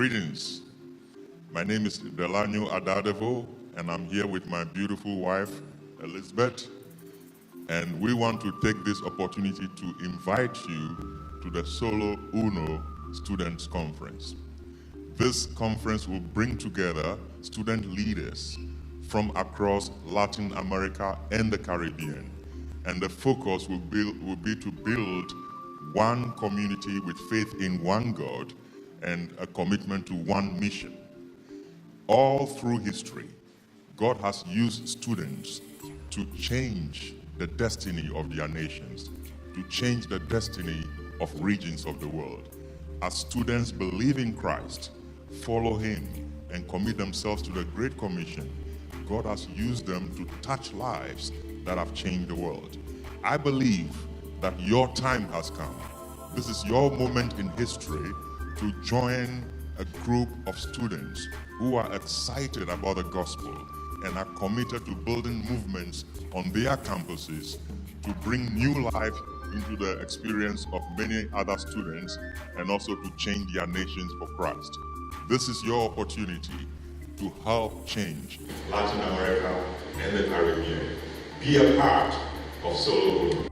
Greetings. My name is Delanyo Adadevo, and I'm here with my beautiful wife, Elizabeth. And we want to take this opportunity to invite you to the Solo Uno Students Conference. This conference will bring together student leaders from across Latin America and the Caribbean. And the focus will be to build one community with faith in one God and a commitment to one mission. All through history, God has used students to change the destiny of their nations, to change the destiny of regions of the world. As students believe in Christ, follow Him, and commit themselves to the Great Commission, God has used them to touch lives that have changed the world. I believe that your time has come. This is your moment in history to join a group of students who are excited about the gospel and are committed to building movements on their campuses to bring new life into the experience of many other students and also to change their nations for Christ. This is your opportunity to help change Latin America and the Caribbean. Be a part of Solo Uno.